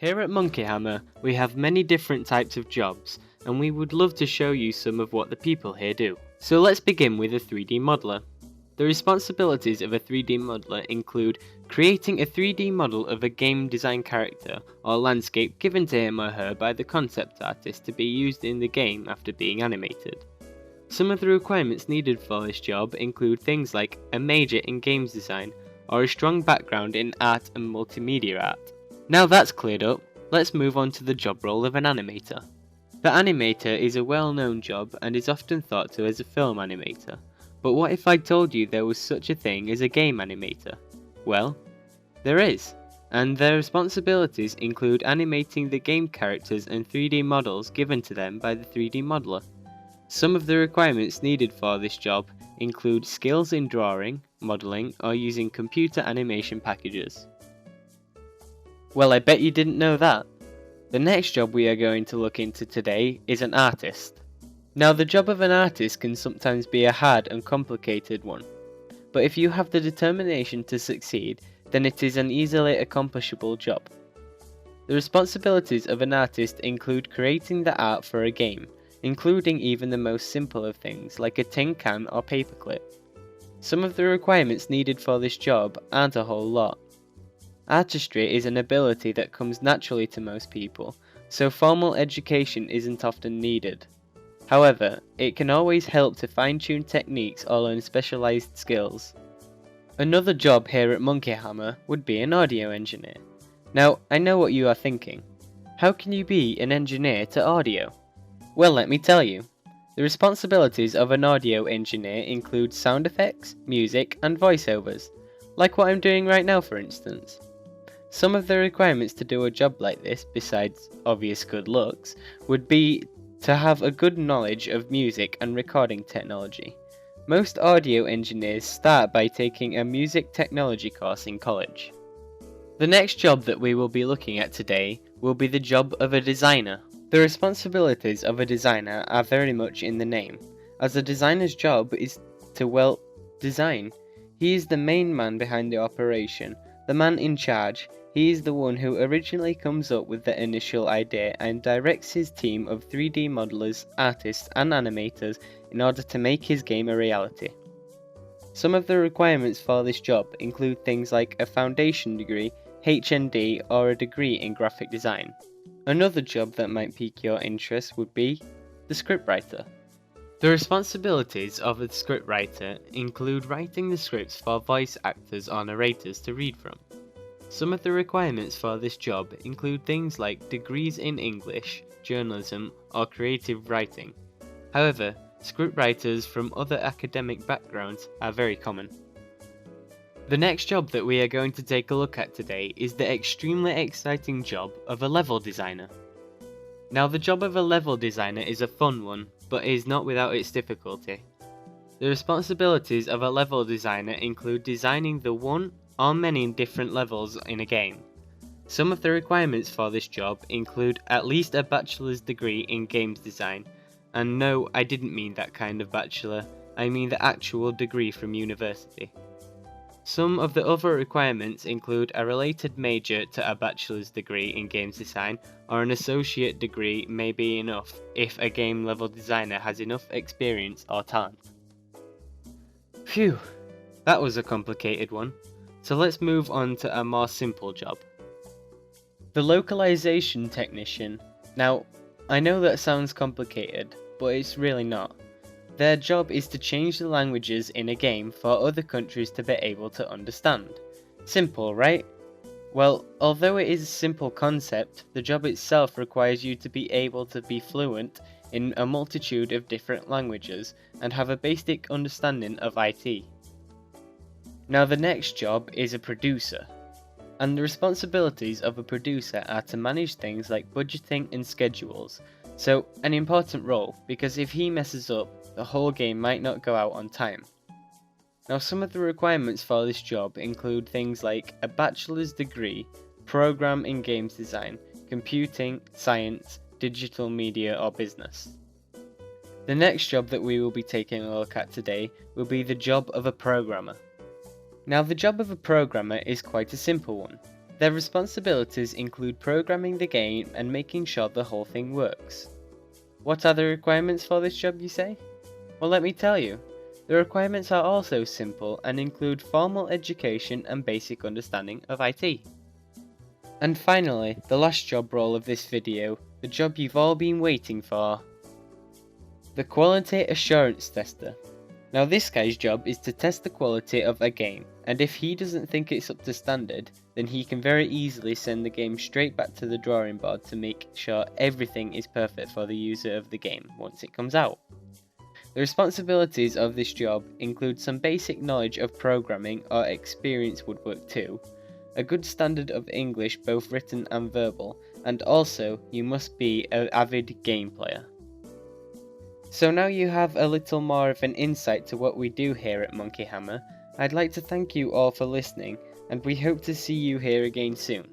Here at Monkey Hammer, we have many different types of jobs, and we would love to show you some of what the people here do. So let's begin with a 3D modeler. The responsibilities of a 3D modeler include creating a 3D model of a game design character or landscape given to him or her by the concept artist to be used in the game after being animated. Some of the requirements needed for this job include things like a major in games design or a strong background in art and multimedia art. Now that's cleared up, let's move on to the job role of an animator. The animator is a well-known job and is often thought to as a film animator. But what if I told you there was such a thing as a game animator? Well, there is, and their responsibilities include animating the game characters and 3D models given to them by the 3D modeler. Some of the requirements needed for this job include skills in drawing, modeling, or using computer animation packages. Well, I bet you didn't know that. The next job we are going to look into today is an artist. Now, the job of an artist can sometimes be a hard and complicated one, but if you have the determination to succeed, then it is an easily accomplishable job. The responsibilities of an artist include creating the art for a game, including even the most simple of things like a tin can or paperclip. Some of the requirements needed for this job aren't a whole lot. Artistry is an ability that comes naturally to most people, so formal education isn't often needed. However, it can always help to fine-tune techniques or learn specialized skills. Another job here at Monkey Hammer would be an audio engineer. Now, I know what you are thinking. How can you be an engineer to audio? Well, let me tell you. The responsibilities of an audio engineer include sound effects, music, and voiceovers, like what I'm doing right now for instance. Some of the requirements to do a job like this, besides obvious good looks, would be to have a good knowledge of music and recording technology. Most audio engineers start by taking a music technology course in college. The next job that we will be looking at today will be the job of a designer. The responsibilities of a designer are very much in the name, as a designer's job is to, design. He is the main man behind the operation, the man in charge. He is the one who originally comes up with the initial idea and directs his team of 3D modelers, artists, and animators in order to make his game a reality. Some of the requirements for this job include things like a foundation degree, HND, or a degree in graphic design. Another job that might pique your interest would be the scriptwriter. The responsibilities of a scriptwriter include writing the scripts for voice actors or narrators to read from. Some of the requirements for this job include things like degrees in English, journalism, or creative writing. However, scriptwriters from other academic backgrounds are very common. The next job that we are going to take a look at today is the extremely exciting job of a level designer. Now, the job of a level designer is a fun one, but is not without its difficulty. The responsibilities of a level designer include designing the one or many different levels in a game. Some of the requirements for this job include at least a bachelor's degree in games design, and no, I didn't mean that kind of bachelor, I mean the actual degree from university. Some of the other requirements include a related major to a bachelor's degree in games design, or an associate degree may be enough if a game level designer has enough experience or talent. Phew, that was a complicated one. So let's move on to a more simple job. The localization technician. Now, I know that sounds complicated, but it's really not. Their job is to change the languages in a game for other countries to be able to understand. Simple, right? Well, although it is a simple concept, the job itself requires you to be able to be fluent in a multitude of different languages and have a basic understanding of IT. Now, the next job is a producer, and the responsibilities of a producer are to manage things like budgeting and schedules, so an important role because if he messes up, the whole game might not go out on time. Now, some of the requirements for this job include things like a bachelor's degree, program in games design, computing, science, digital media or business. The next job that we will be taking a look at today will be the job of a programmer. Now, the job of a programmer is quite a simple one. Their responsibilities include programming the game and making sure the whole thing works. What are the requirements for this job, you say? Well, let me tell you. The requirements are also simple and include formal education and basic understanding of IT. And finally, the last job role of this video, the job you've all been waiting for. The Quality Assurance Tester. Now this guy's job is to test the quality of a game, and if he doesn't think it's up to standard, then he can very easily send the game straight back to the drawing board to make sure everything is perfect for the user of the game once it comes out. The responsibilities of this job include some basic knowledge of programming or experience woodwork too, a good standard of English both written and verbal, and also you must be an avid game player. So now you have a little more of an insight to what we do here at Monkey Hammer. I'd like to thank you all for listening, and we hope to see you here again soon.